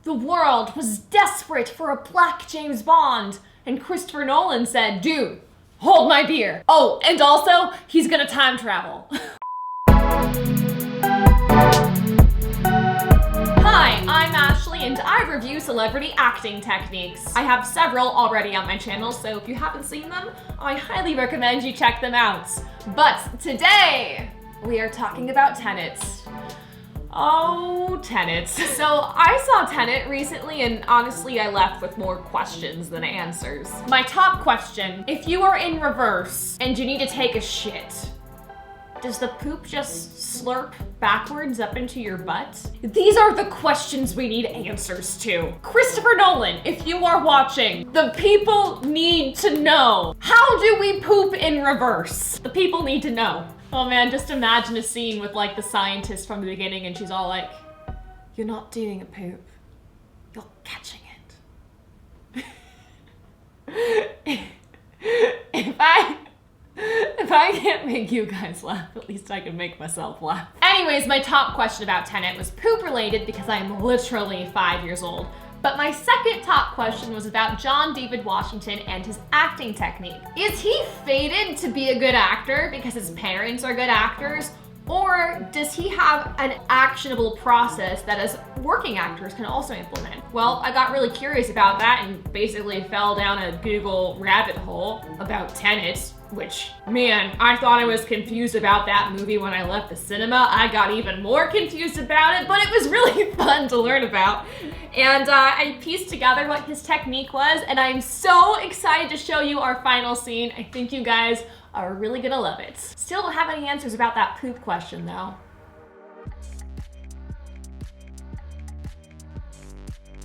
The world was desperate for a black James Bond, and Christopher Nolan said, dude, hold my beer. Oh, and also, he's gonna time travel. Hi, I'm Ashley, and I review celebrity acting techniques. I have several already on my channel, so if you haven't seen them, I highly recommend you check them out. But today, we are talking about Tenet. Oh, Tenet. So I saw Tenet recently, and honestly, I left with more questions than answers. My top question: if you are in reverse and you need to take a shit, does the poop just slurp backwards up into your butt? These are the questions we need answers to. Christopher Nolan, if you are watching, the people need to know. How do we poop in reverse? The people need to know. Oh man, just imagine a scene with like the scientist from the beginning and she's all like, you're not doing a poop, you're catching it. If I can't make you guys laugh, at least I can make myself laugh. Anyways, my top question about Tenet was poop related because I'm literally 5 years old. But my second top question was about John David Washington and his acting technique. Is he fated to be a good actor because his parents are good actors? Or does he have an actionable process that as working actors can also implement? Well, I got really curious about that and basically fell down a Google rabbit hole about Tenet, which, man, I thought I was confused about that movie when I left the cinema. I got even more confused about it, but it was really fun to learn about. And I pieced together what his technique was, and I'm so excited to show you our final scene. I think you guys are really gonna love it. Still don't have any answers about that poop question though.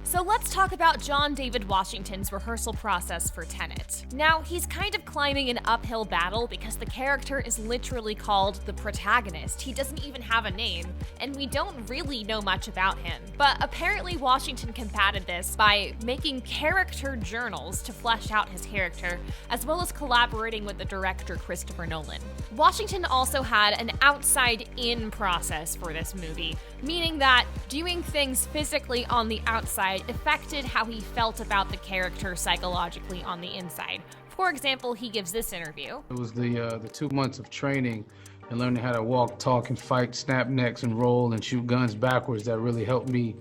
So let's talk about John David Washington's rehearsal process for Tenet. Now, he's kind of climbing an uphill battle because the character is literally called the protagonist. He doesn't even have a name, and we don't really know much about him. But apparently Washington combated this by making character journals to flesh out his character, as well as collaborating with the director Christopher Nolan. Washington also had an outside-in process for this movie, meaning that doing things physically on the outside affected how he felt about the character psychologically on the inside. For example, he gives this interview. It was the 2 months of training and learning how to walk, talk, and fight, snap necks, and roll and shoot guns backwards that really helped me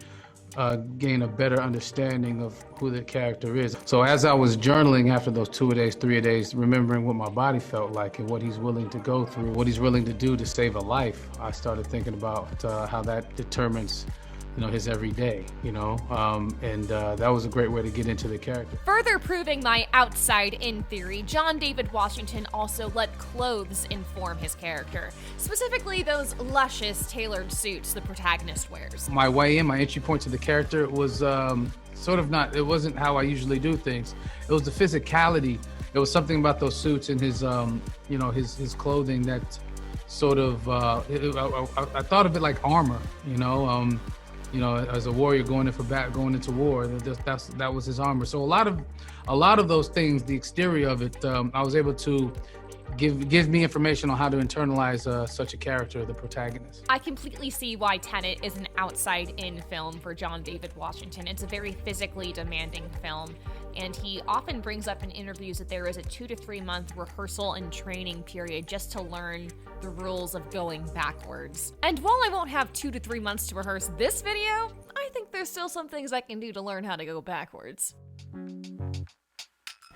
gain a better understanding of who the character is. So as I was journaling after those 2 days, 3 days, remembering what my body felt like and what he's willing to go through, what he's willing to do to save a life, I started thinking about how that determines his everyday, and that was a great way to get into the character. Further proving my outside-in theory, John David Washington also let clothes inform his character, specifically those luscious tailored suits the protagonist wears. My way in, my entry point to the character was it wasn't how I usually do things. It was the physicality. There was something about those suits and his clothing that sort of, I thought of it like armor, as a warrior going into war, that was his armor. So a lot of those things, the exterior of it, I was able to give me information on how to internalize such a character, the protagonist. I completely see why Tenet is an outside-in film for John David Washington. It's a very physically demanding film, and he often brings up in interviews that there is a 2 to 3 month rehearsal and training period just to learn the rules of going backwards. And while I won't have 2 to 3 months to rehearse this video, I think there's still some things I can do to learn how to go backwards.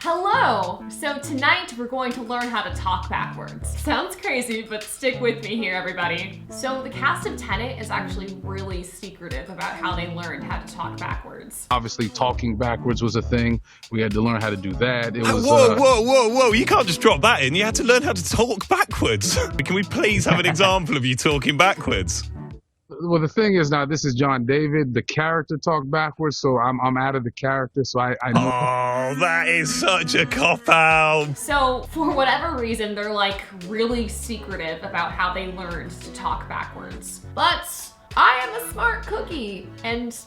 Hello! So tonight we're going to learn how to talk backwards. Sounds crazy, but stick with me here, everybody. So the cast of Tenet is actually really secretive about how they learned how to talk backwards. Obviously, talking backwards was a thing. We had to learn how to do that. It was, whoa! You can't just drop that in. You had to learn how to talk backwards. Can we please have an example of you talking backwards? Well, the thing is now, this is John David. The character talked backwards, so I'm out of the character, so I know. Oh, that is such a cop-out. So, for whatever reason, they're like really secretive about how they learned to talk backwards. But I am a smart cookie, and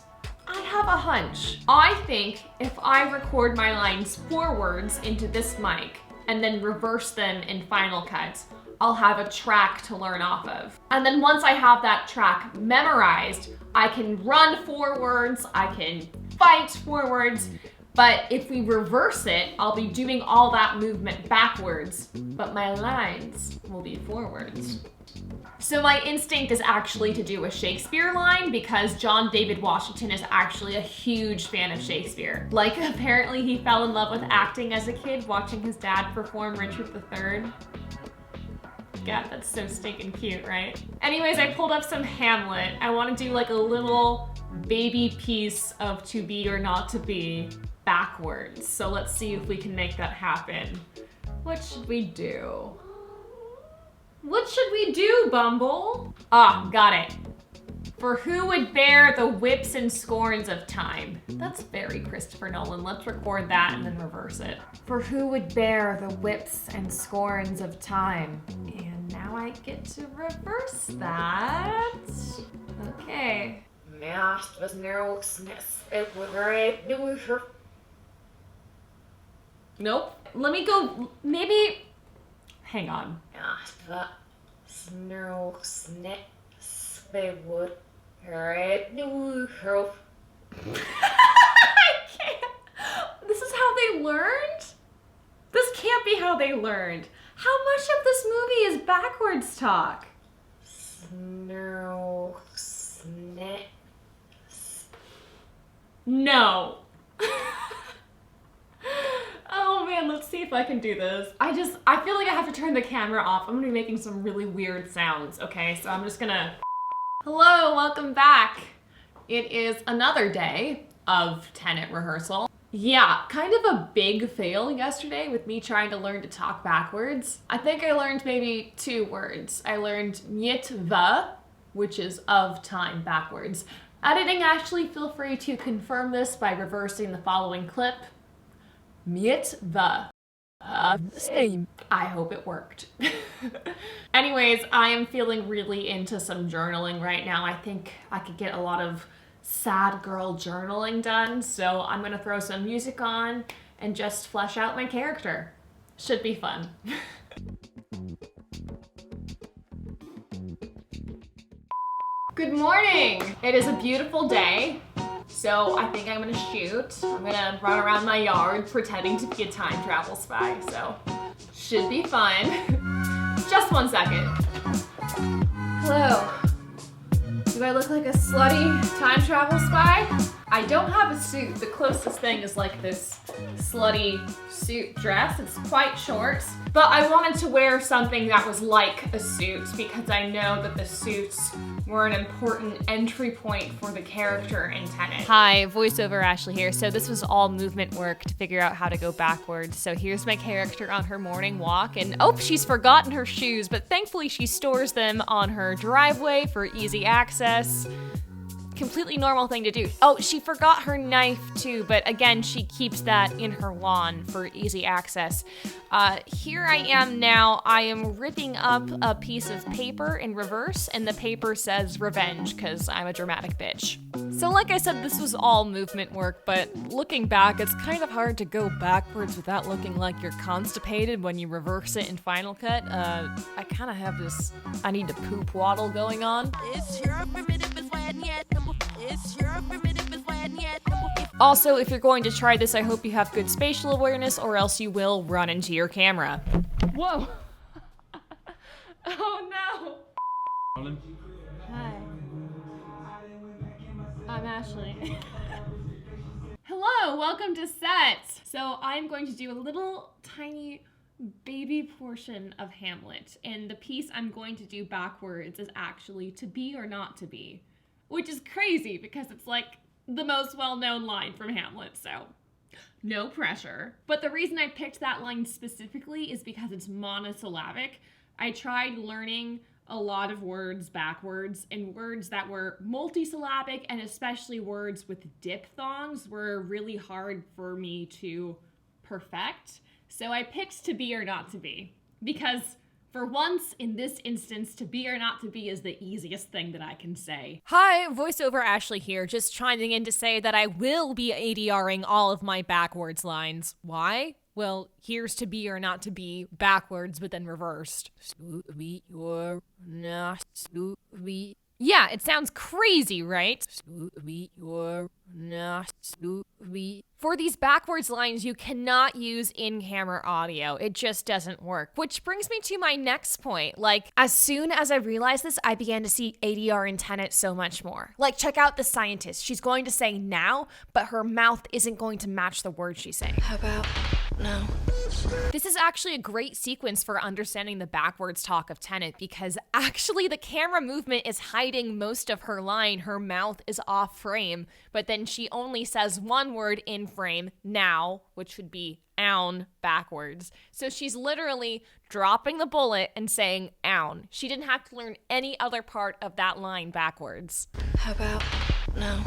I have a hunch. I think if I record my lines forwards into this mic, and then reverse them in Final Cut, I'll have a track to learn off of. And then once I have that track memorized, I can run forwards, I can fight forwards, but if we reverse it, I'll be doing all that movement backwards, but my lines will be forwards. So my instinct is actually to do a Shakespeare line because John David Washington is actually a huge fan of Shakespeare. Like, apparently he fell in love with acting as a kid watching his dad perform Richard III. God, that's so stinking cute, right? Anyways, I pulled up some Hamlet. I want to do like a little baby piece of To Be or Not to Be backwards. So let's see if we can make that happen. What should we do? What should we do, Bumble? Ah, got it. For who would bear the whips and scorns of time? That's very Christopher Nolan. Let's record that and then reverse it. For who would bear the whips and scorns of time? And now I get to reverse that. Okay. Nope. Let me go, maybe, hang on. I can't. This is how they learned? This can't be how they learned. How much of this movie is backwards talk? No. Oh man, let's see if I can do this. I feel like I have to turn the camera off. I'm gonna be making some really weird sounds, okay? So I'm just gonna... Hello, welcome back. It is another day of Tenet rehearsal. Yeah, kind of a big fail yesterday with me trying to learn to talk backwards. I think I learned maybe 2 words. I learned the, which is of time backwards. Editing, actually feel free to confirm this by reversing the following clip. the. Same. I hope it worked. Anyways, I am feeling really into some journaling right now. I think I could get a lot of sad girl journaling done, so I'm gonna throw some music on and just flesh out my character. Should be fun. Good morning! It is a beautiful day, so I think I'm gonna shoot. I'm gonna run around my yard pretending to be a time travel spy, so should be fun. Just 1 second. Hello. Do I look like a slutty time travel spy? I don't have a suit. The closest thing is like this slutty suit dress. It's quite short, but I wanted to wear something that was like a suit because I know that the suits were an important entry point for the character in Tenet. Hi, voiceover Ashley here. So this was all movement work to figure out how to go backwards. So here's my character on her morning walk, and oh, she's forgotten her shoes, but thankfully she stores them on her driveway for easy access. Completely normal thing to do. Oh, she forgot her knife too, but again, she keeps that in her lawn for easy access. Here I am now. I am ripping up a piece of paper in reverse, and the paper says revenge, because I'm a dramatic bitch. So like I said, this was all movement work, but looking back, it's kind of hard to go backwards without looking like you're constipated when you reverse it in Final Cut. I kind of have this I need to poop waddle going on. Also, if you're going to try this, I hope you have good spatial awareness, or else you will run into your camera. Whoa! Oh no! Hi. I'm Ashley. Hello, welcome to set! So I'm going to do a little tiny baby portion of Hamlet, and the piece I'm going to do backwards is actually To Be or Not to Be. Which is crazy because it's like the most well-known line from Hamlet, so no pressure. But the reason I picked that line specifically is because it's monosyllabic. I tried learning a lot of words backwards, and words that were multisyllabic and especially words with diphthongs were really hard for me to perfect. So I picked To Be or Not to Be because for once, in this instance, To Be or Not to Be is the easiest thing that I can say. Hi, voiceover Ashley here, just chiming in to say that I will be ADRing all of my backwards lines. Why? well, here's to be or not to be backwards, but then reversed. Yeah, it sounds crazy, right? For these backwards lines, you cannot use in-camera audio. It just doesn't work. Which brings me to my next point. Like, as soon as I realized this, I began to see ADR in Tenet so much more. Like, check out the scientist. She's going to say now, but her mouth isn't going to match the words she's saying. How about no? This is actually a great sequence for understanding the backwards talk of Tenet because actually the camera movement is hiding most of her line. Her mouth is off frame, but then she only says one word in frame, now, which would be own backwards. So she's literally dropping the bullet and saying own. She didn't have to learn any other part of that line backwards. How about no?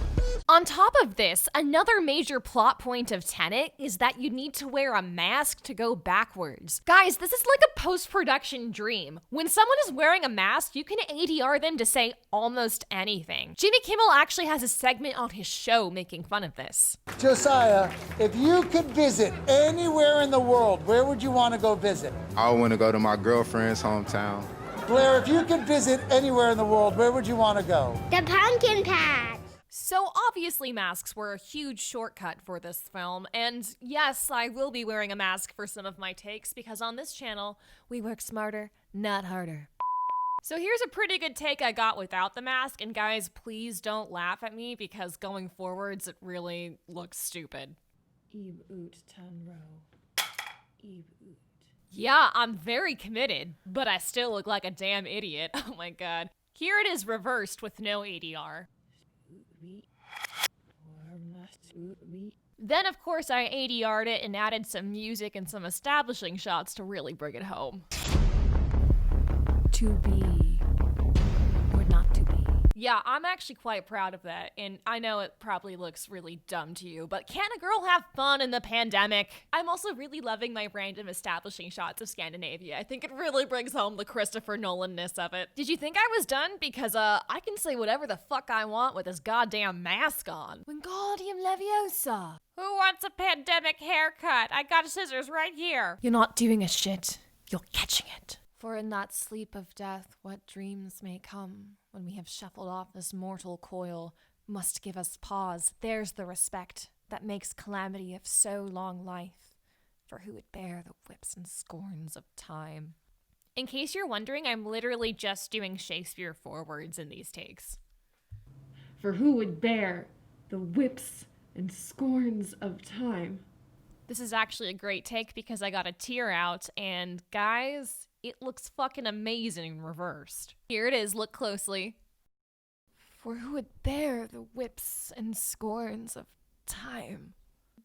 On top of this, another major plot point of Tenet is that you need to wear a mask to go backwards. Guys, this is like a post-production dream. When someone is wearing a mask, you can ADR them to say almost anything. Jimmy Kimmel actually has a segment on his show making fun of this. Josiah, if you could visit anywhere in the world, where would you want to go visit? I want to go to my girlfriend's hometown. Blair, if you could visit anywhere in the world, where would you want to go? The pumpkin patch. So obviously masks were a huge shortcut for this film, and yes, I will be wearing a mask for some of my takes because on this channel, we work smarter, not harder. So here's a pretty good take I got without the mask, and guys, please don't laugh at me because going forwards, it really looks stupid. Eve oot tan ro. Eve oot. Yeah, I'm very committed, but I still look like a damn idiot. Oh my god. Here it is reversed with no ADR. Then, of course, I ADR'd it and added some music and some establishing shots to really bring it home. To be or not to be. Yeah, I'm actually quite proud of that, and I know it probably looks really dumb to you, but can a girl have fun in the pandemic? I'm also really loving my random establishing shots of Scandinavia. I think it really brings home the Christopher Nolan-ness of it. Did you think I was done? Because, I can say whatever the fuck I want with this goddamn mask on. Wingardium Leviosa. Who wants a pandemic haircut? I got scissors right here. You're not doing a shit. You're catching it. For in that sleep of death, what dreams may come, when we have shuffled off this mortal coil, must give us pause. There's the respect that makes calamity of so long life, for who would bear the whips and scorns of time. In case you're wondering, I'm literally just doing Shakespeare forwards in these takes. For who would bear the whips and scorns of time? This is actually a great take because I got a tear out, and guys, it looks fucking amazing reversed. Here it is, look closely. For who would bear the whips and scorns of time?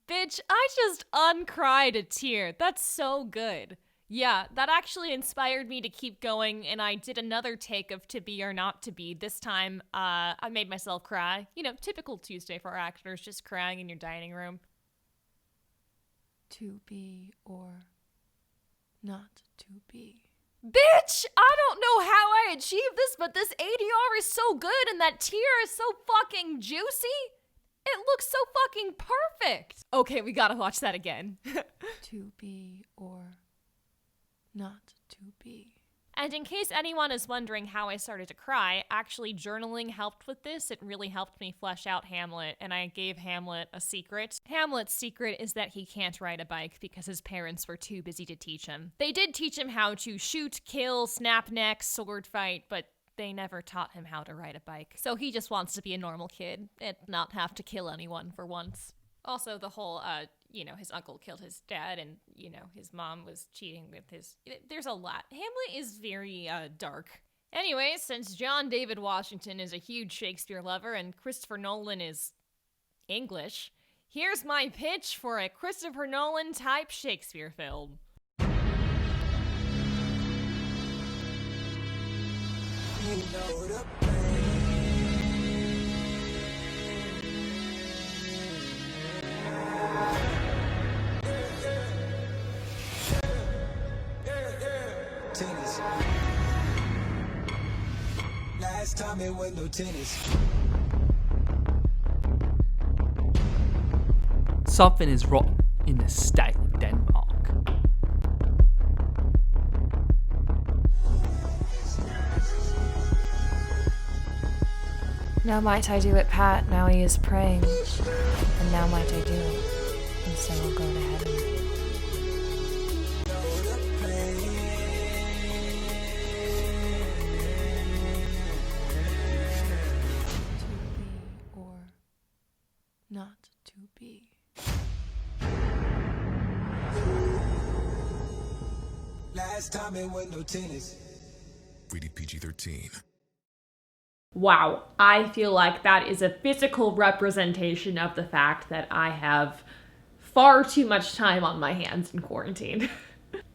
Bitch, I just uncried a tear. That's so good. Yeah, that actually inspired me to keep going, and I did another take of To Be or Not to Be. This time, I made myself cry. You know, typical Tuesday for actors, just crying in your dining room. To be or not to be. Bitch, I don't know how I achieved this, but this ADR is so good and that tear is so fucking juicy. It looks so fucking perfect. Okay, we gotta watch that again. To be or not to be. And in case anyone is wondering how I started to cry, actually journaling helped with this. It really helped me flesh out Hamlet, and I gave Hamlet a secret. Hamlet's secret is that he can't ride a bike because his parents were too busy to teach him. They did teach him how to shoot, kill, snap necks, sword fight, but they never taught him how to ride a bike. So he just wants to be a normal kid and not have to kill anyone for once. Also, the whole, his uncle killed his dad and, his mom was cheating with his... There's a lot. Hamlet is very, dark. Anyway, since John David Washington is a huge Shakespeare lover and Christopher Nolan is English, here's my pitch for a Christopher Nolan-type Shakespeare film. Tennis. Last time it was no tennis. Something is rotten in the state of Denmark. Now might I do it, Pat, now he is praying. And now might I do it, and so will go to heaven. Or not to be. Last time it was no tennis. Rated PG-13. Wow, I feel like that is a physical representation of the fact that I have far too much time on my hands in quarantine.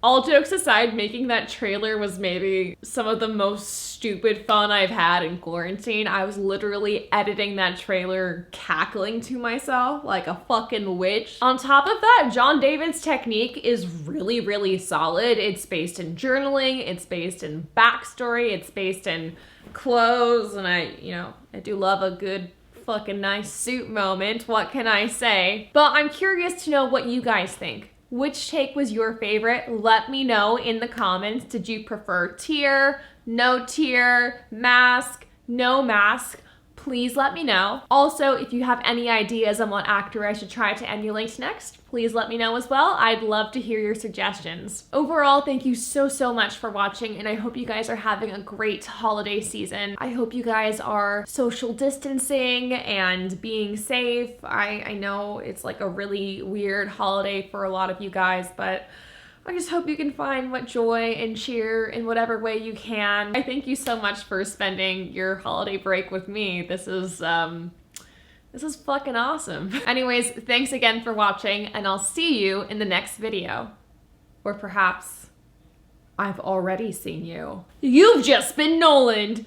All jokes aside, making that trailer was maybe some of the most stupid fun I've had in quarantine. I was literally editing that trailer, cackling to myself like a fucking witch. On top of that, John David's technique is really, really solid. It's based in journaling, it's based in backstory, it's based in clothes, and I do love a good fucking nice suit moment. What can I say? But I'm curious to know what you guys think. Which take was your favorite? Let me know in the comments. Did you prefer tear, no tear, mask, no mask? Please let me know. Also, if you have any ideas on what actor I should try to emulate next, please let me know as well. I'd love to hear your suggestions. Overall, thank you so much for watching, and I hope you guys are having a great holiday season. I hope you guys are social distancing and being safe. I know it's like a really weird holiday for a lot of you guys, but I just hope you can find what joy and cheer in whatever way you can. I thank you so much for spending your holiday break with me. This is fucking awesome. Anyways, thanks again for watching, and I'll see you in the next video. Or perhaps I've already seen you. You've just been Nolan.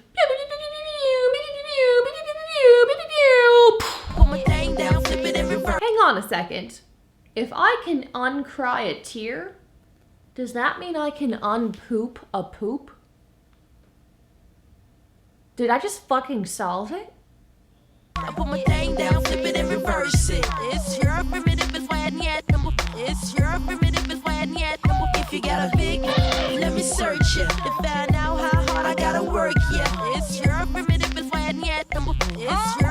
Hang on a second. If I can uncry a tear, does that mean I can unpoop a poop? Did I just fucking solve it? I put my thing down, flip it and reverse it. It's your primitive, it's why I need number. It's your primitive, it's why I need number. If you got a big, let me search it to find out how hard I gotta work. Yeah, it's your primitive, it's why I need number. It's your